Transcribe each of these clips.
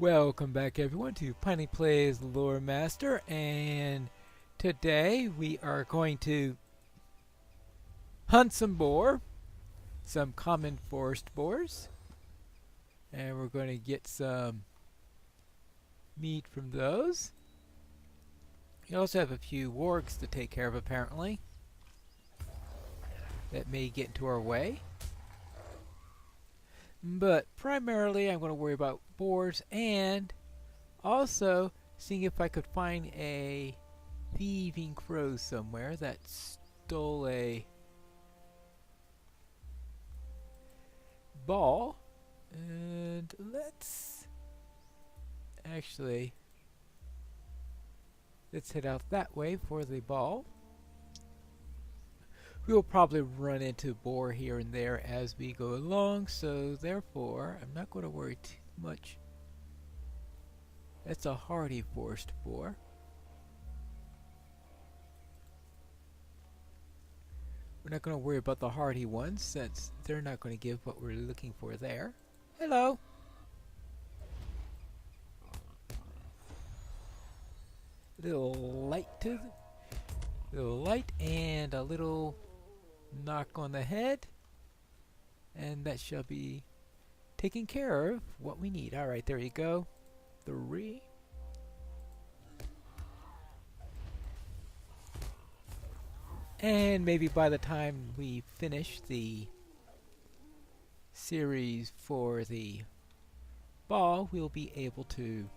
Welcome back everyone to Piney Plays Lore Master, and today we are going to hunt some boar, some common forest boars, and we're going to get some meat from those. We also have a few wargs to take care of apparently that may get into our way. But primarily I'm going to worry about boars and also seeing if I could find a thieving crow somewhere that stole a ball. And let's head out that way for the ball. We will probably run into boar here and there as we go along, so therefore I'm not going to worry too much. That's a hardy forest boar. We're not going to worry about the hardy ones since they're not going to give what we're looking for there. Hello! Little light and a little knock on the head, and that shall be taking care of what we need. Alright, there you go. 3. And maybe by the time we finish the series for the ball, we'll be able to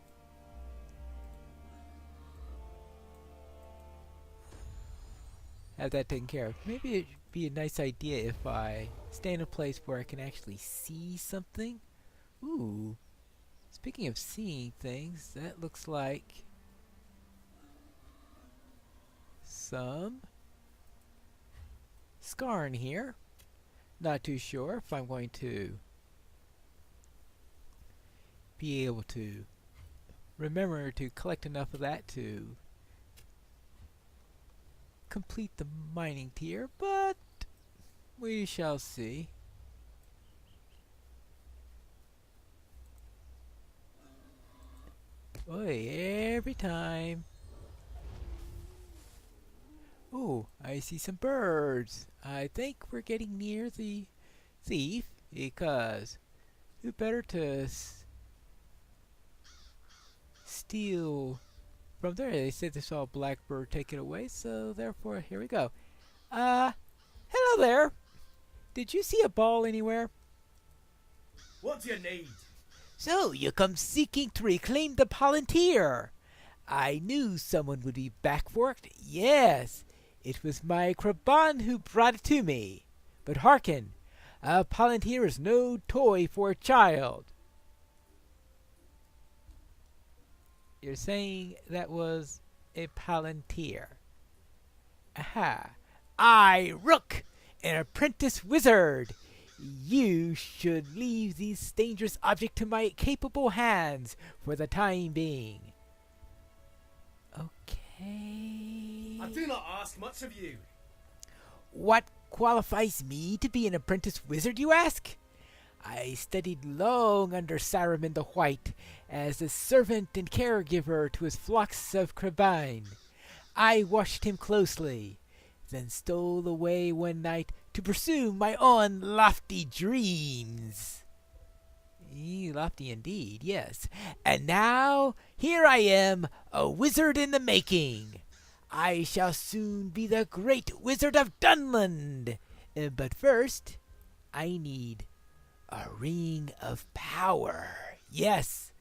have that taken care of. Maybe it'd be a nice idea if I stay in a place where I can actually see something. Ooh. Speaking of seeing things, that looks like some scarn here. Not too sure if I'm going to be able to remember to collect enough of that to complete the mining tier, but we shall see. Boy, every time. Oh, I see some birds. I think we're getting near the thief, because who better to steal from there? They said they saw a black bird take it away, so therefore here we go. Hello there. Did you see a ball anywhere? What do you need? So you come seeking to reclaim the Palantir. I knew someone would be back for it. Yes, it was my Kraban who brought it to me. But hearken, a Palantir is no toy for a child. You're saying that was a Palantir. Aha. I, Rook, an apprentice wizard. You should leave this dangerous object to my capable hands for the time being. Okay. I do not ask much of you. What qualifies me to be an apprentice wizard, you ask? I studied long under Saruman the White as a servant and caregiver to his flocks of Crabine. I watched him closely, then stole away one night to pursue my own lofty dreams. Lofty indeed, yes. And now, here I am, a wizard in the making. I shall soon be the great wizard of Dunland. But first, I need a ring of power. Yes,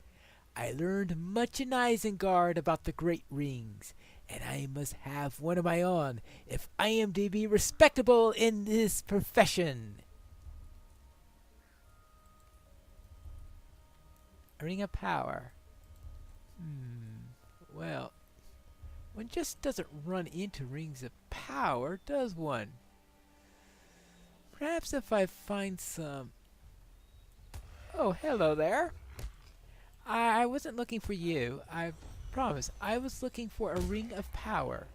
I learned much in Isengard about the great rings, and I must have one of my own if I am to be respectable in this profession. A ring of power. Well, one just doesn't run into rings of power, does one? Perhaps if I find some... Oh, hello there. I wasn't looking for you. I promise. I was looking for a ring of power.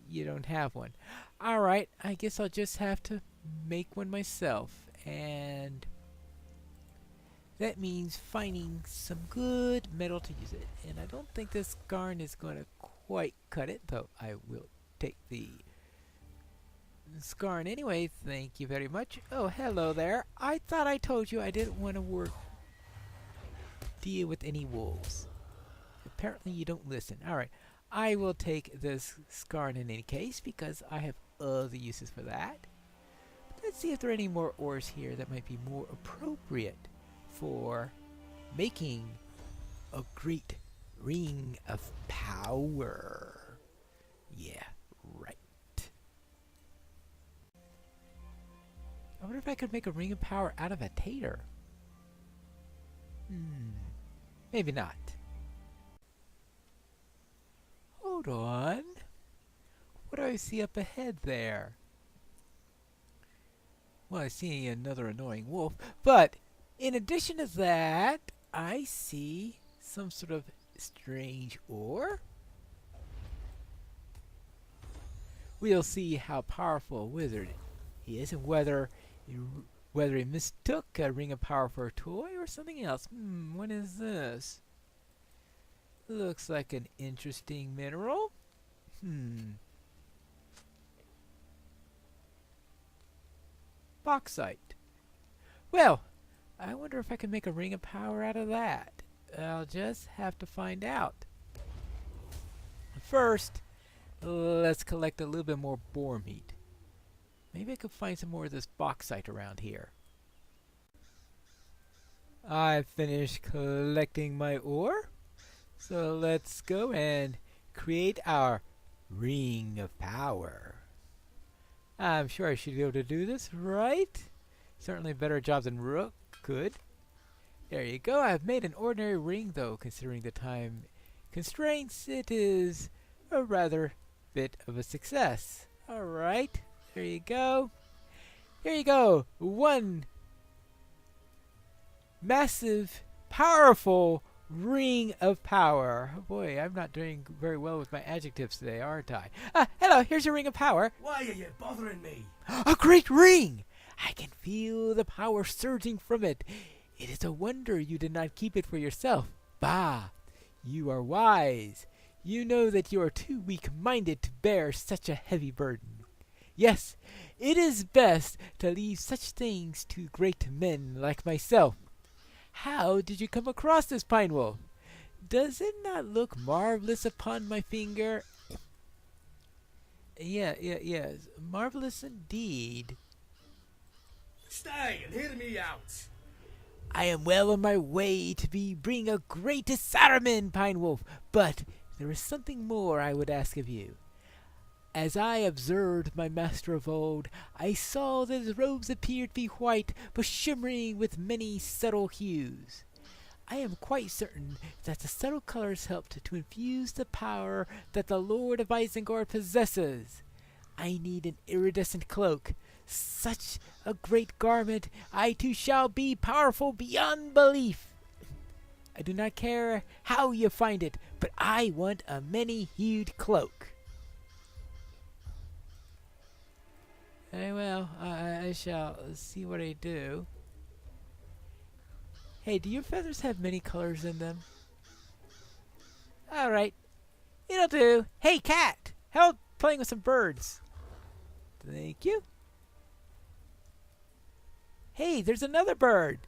You don't have one. Alright, I guess I'll just have to make one myself. And That means finding some good metal to use it. And I don't think this garn is going to quite cut it, though I will take the scarn anyway. Thank you very much. Oh, hello there. I thought I told you I didn't want to deal with any wolves. Apparently you don't listen. Alright, I will take this scarn in any case because I have other uses for that. Let's see if there are any more ores here that might be more appropriate for making a great ring of power. Yeah, right. I wonder if I could make a ring of power out of a tater. Maybe not. Hold on. What do I see up ahead there? Well, I see another annoying wolf, but in addition to that, I see some sort of strange ore. We'll see how powerful a wizard he is and whether he mistook a ring of power for a toy or something else. What is this? Looks like an interesting mineral. Bauxite. Well, I wonder if I can make a ring of power out of that. I'll just have to find out. First, let's collect a little bit more boar meat. Maybe I could find some more of this bauxite around here. I've finished collecting my ore, so let's go and create our ring of power. I'm sure I should be able to do this, right? Certainly a better job than Rook could. There you go. I've made an ordinary ring, though, considering the time constraints. It is a rather bit of a success. Alright, there you go. Here you go. One massive, powerful ring of power. Oh boy, I'm not doing very well with my adjectives today, aren't I? Hello, here's your ring of power. Why are you bothering me? A great ring! I can feel the power surging from it. It is a wonder you did not keep it for yourself. Bah! You are wise. You know that you are too weak-minded to bear such a heavy burden. Yes, it is best to leave such things to great men like myself. How did you come across this, Pine Wolf? Does it not look marvelous upon my finger? Yes, marvelous indeed. Stay and hear me out. I am well on my way to being a great Saruman, Pine Wolf, but there is something more I would ask of you. As I observed my master of old, I saw that his robes appeared to be white, but shimmering with many subtle hues. I am quite certain that the subtle colors helped to infuse the power that the Lord of Isengard possesses. I need an iridescent cloak. Such a great garment, I too shall be powerful beyond belief. I do not care how you find it, but I want a many-hued cloak. Very well, I shall see what I do. Hey, do your feathers have many colors in them? Alright, it'll do. Hey, cat! Help playing with some birds. Thank you. Hey, there's another bird.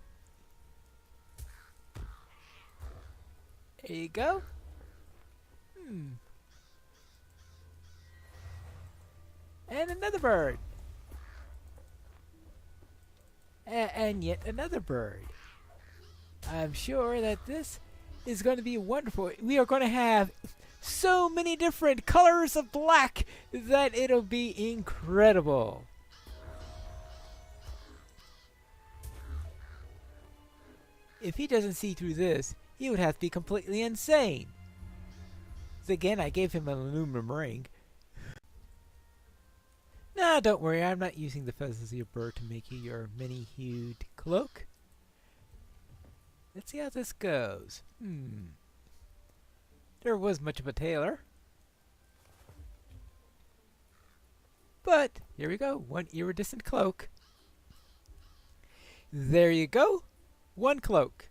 There you go. And another bird. And yet another bird. I'm sure that this is going to be wonderful. We are going to have so many different colors of black that it'll be incredible. If he doesn't see through this, he would have to be completely insane. So again, I gave him an aluminum ring. Nah, don't worry, I'm not using the feathers of your bird to make you your many-hued cloak. Let's see how this goes. There was much of a tailor. But, here we go, one iridescent cloak. There you go. 1 cloak.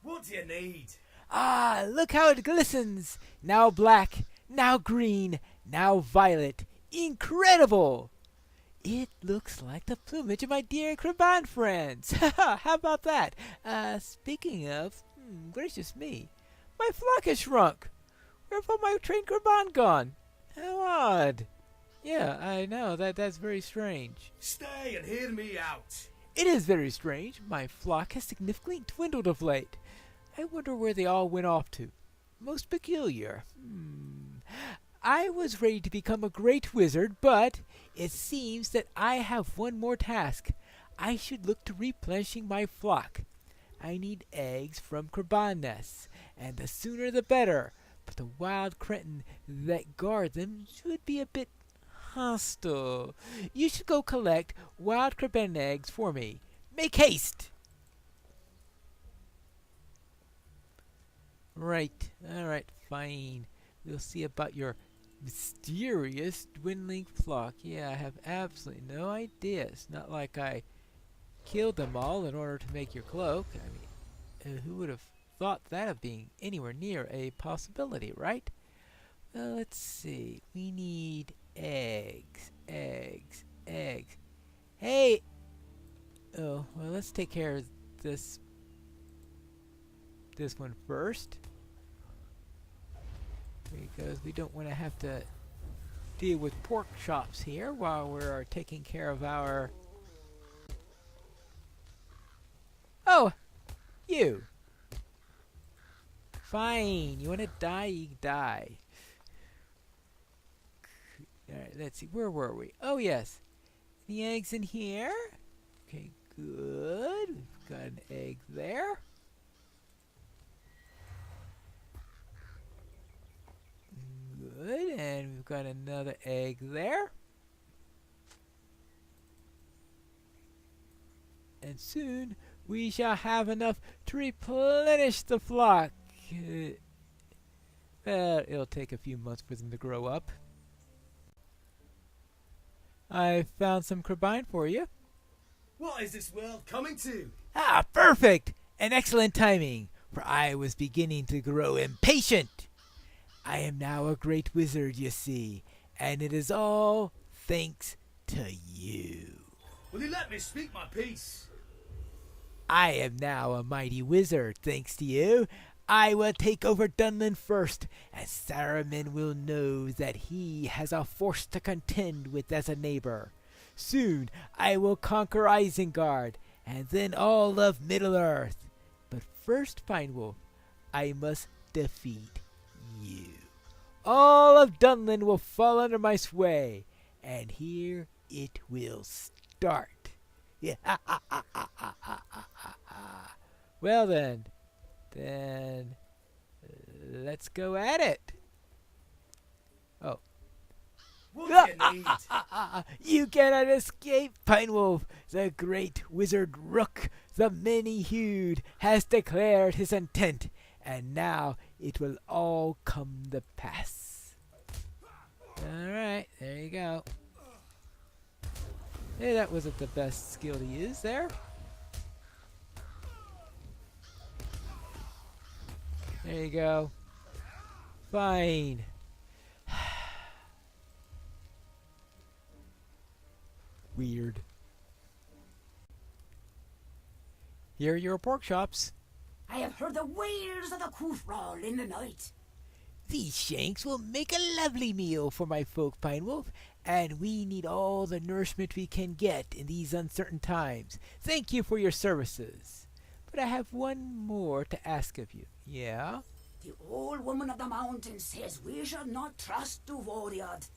What do you need? Ah, look how it glistens! Now black, now green, now violet. Incredible! It looks like the plumage of my dear Kraban friends. How about that? Speaking of, gracious me, my flock has shrunk. Where have all my trained Kraban gone? How odd. Yeah, I know, that's very strange. Stay and hear me out. It is very strange. My flock has significantly dwindled of late. I wonder where they all went off to. Most peculiar. I was ready to become a great wizard, but it seems that I have one more task. I should look to replenishing my flock. I need eggs from Kraban nests, and the sooner the better. But the wild cretin that guard them should be a bit hostile. You should go collect wild Kraban eggs for me. Make haste! Right, alright, fine. We'll see about your mysterious dwindling flock. Yeah, I have absolutely no idea. It's not like I killed them all in order to make your cloak. I mean, who would have thought that of being anywhere near a possibility, right? Well, let's see. We need eggs. Hey! Oh, well, let's take care of this one first. Because we don't want to have to deal with pork chops here while we're taking care of our... Oh! You! Fine, you want to die, you die. Alright, let's see, where were we? Oh yes, any eggs in here? Okay, good. We've got an egg there. Good, and we've got another egg there. And soon we shall have enough to replenish the flock. Well, it'll take a few months for them to grow up. I found some Kraban for you. What is this world coming to? Ah, perfect! And excellent timing, for I was beginning to grow impatient. I am now a great wizard, you see, and it is all thanks to you. Will you let me speak my piece? I am now a mighty wizard, thanks to you. I will take over Dunland first, and Saruman will know that he has a force to contend with as a neighbor. Soon I will conquer Isengard, and then all of Middle-earth. But first, Fine Wolf, I must defeat you. All of Dunland will fall under my sway, and here it will start. Yeah. Well then, let's go at it. Oh. What do you need? You cannot escape, Pine Wolf. The great wizard Rook, the many-hued, has declared his intent, and now it will all come to pass. Alright, there you go. Hey, that wasn't the best skill to use there. There you go. Fine. Weird. Here are your pork chops. I have heard the wails of the coof roll in the night. These shanks will make a lovely meal for my folk, Pine Wolf, and we need all the nourishment we can get in these uncertain times. Thank you for your services. But I have one more to ask of you. Yeah? The old woman of the mountain says we shall not trust to Voriad.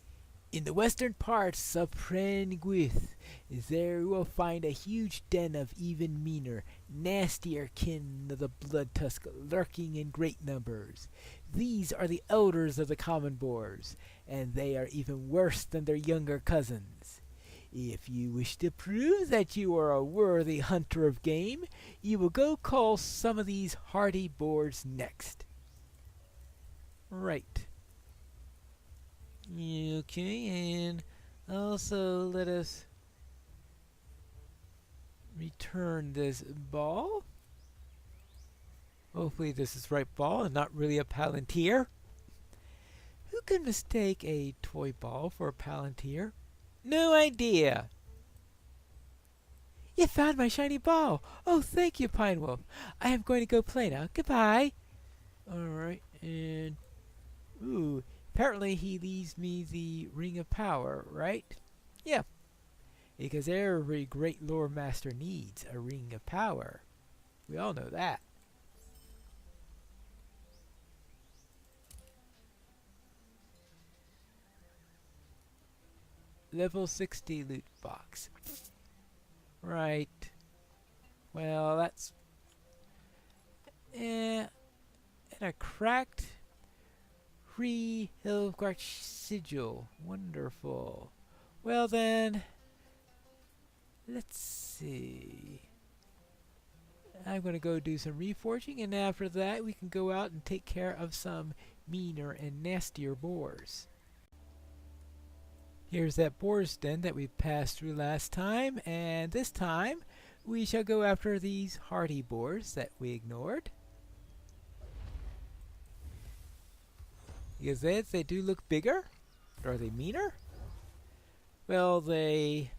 In the western parts of Prenguith, there you will find a huge den of even meaner, nastier kin of the blood tusk lurking in great numbers. These are the elders of the common boars, and they are even worse than their younger cousins. If you wish to prove that you are a worthy hunter of game, you will go call some of these hardy boars next. Right. Okay, and also let us return this ball. Hopefully this is right ball and not really a Palantir. Who can mistake a toy ball for a Palantir? No idea. You found my shiny ball. Oh, thank you, Pine Wolf. I am going to go play now. Goodbye. Alright, and... Ooh, apparently he leaves me the Ring of Power, right? Yeah. Because every great lore master needs a Ring of Power. We all know that. Level 60 loot box. Right. Well, that's... and a cracked Hilfgart sigil. Wonderful. Well then, let's see. I'm going to go do some reforging, and after that we can go out and take care of some meaner and nastier boars. Here's that boar's den that we passed through last time, and this time we shall go after these hardy boars that we ignored. Because they do look bigger. Are they meaner? Well, they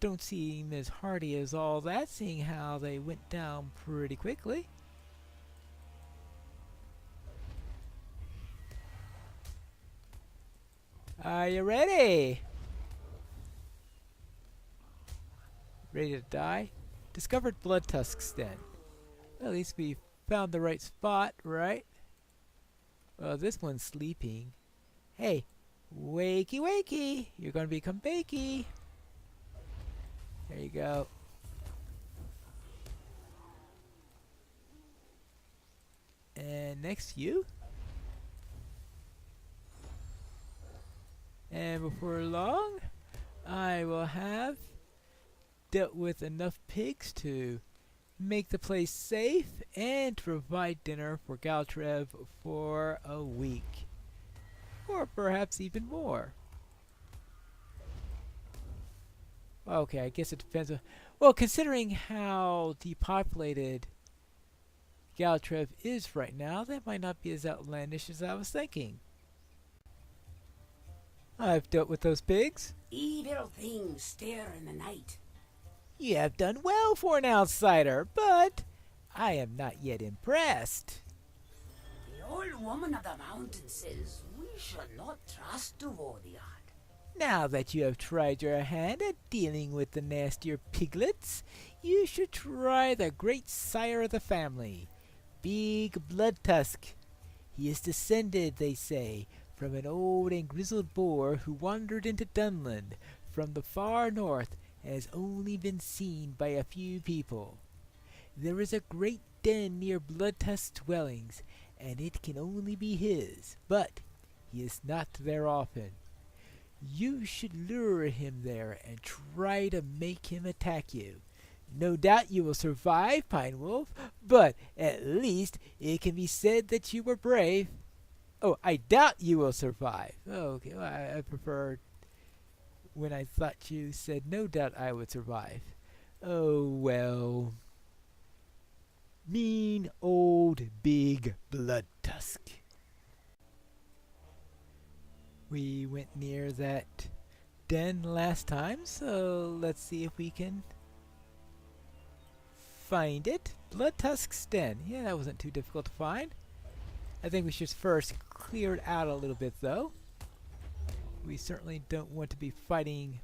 don't seem as hardy as all that, seeing how they went down pretty quickly. Are you ready? Ready to die? Discovered blood tusks then. Well, at least we found the right spot, right? Well, this one's sleeping. Hey, wakey wakey! You're gonna become bakey. There you go. And next you. And before long, I will have dealt with enough pigs to make the place safe and to provide dinner for Galtrev for a week. Or perhaps even more. Okay, I guess it depends on... Well, considering how depopulated Galtrev is right now, that might not be as outlandish as I was thinking. I've dealt with those pigs. Evil things stare in the night. You have done well for an outsider, but I am not yet impressed. The old woman of the mountain says we should not trust Duvodiad. Now that you have tried your hand at dealing with the nastier piglets, you should try the great sire of the family, Big Blood Tusk. He is descended, they say, from an old and grizzled boar who wandered into Dunland from the far north and has only been seen by a few people. There is a great den near Blood Tusk's dwellings, and it can only be his, but he is not there often. You should lure him there and try to make him attack you. No doubt you will survive, Pine Wolf, but at least it can be said that you were brave. Oh, I doubt you will survive. Oh, okay, well, I prefer when I thought you said no doubt I would survive. Oh, well. Mean old Big Blood Tusk. We went near that den last time, so let's see if we can find it. Blood Tusk's den. Yeah, that wasn't too difficult to find. I think we should first clear it out a little bit, though. We certainly don't want to be fighting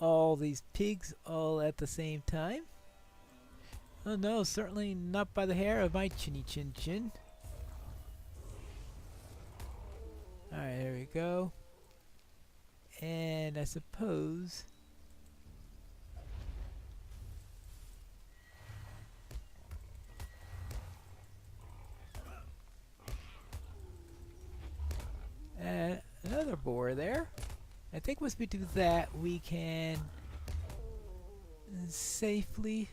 all these pigs all at the same time. Oh no, certainly not by the hair of my chinny chin chin. Alright, there we go. And I suppose... another boar there. I think once we do that, we can safely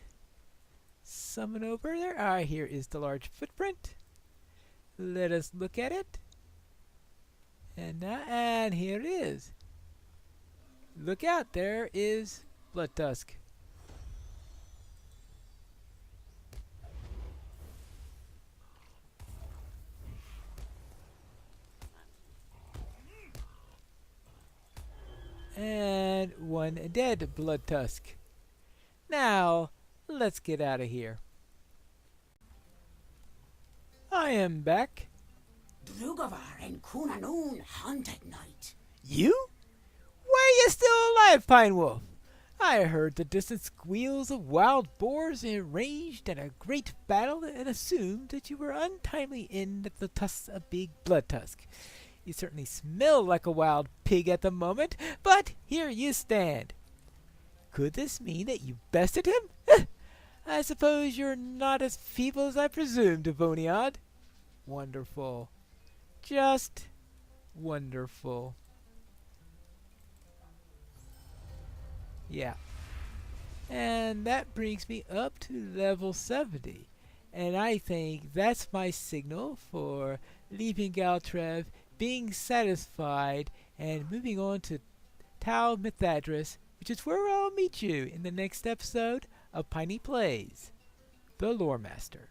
summon over there. Ah, here is the large footprint. Let us look at it. And here it is. Look out, there is Blood Tusk. one dead blood tusk. Now, let's get out of here. I am back. Drugavar and Kunanoon hunt at night. You? Why are you still alive, Pine Wolf? I heard the distant squeals of wild boars ranged in a great battle and assumed that you were untimely in at the tusks of big blood tusk. You certainly smell like a wild pig at the moment, but here you stand. Could this mean that you bested him? I suppose you're not as feeble as I presumed, Devoniad. Wonderful. Just wonderful. Yeah. And that brings me up to level 70. And I think that's my signal for leaving Galtrev, being satisfied, and moving on to Tau Mythadris, which is where I'll meet you in the next episode of Piney Plays, the Lore Master.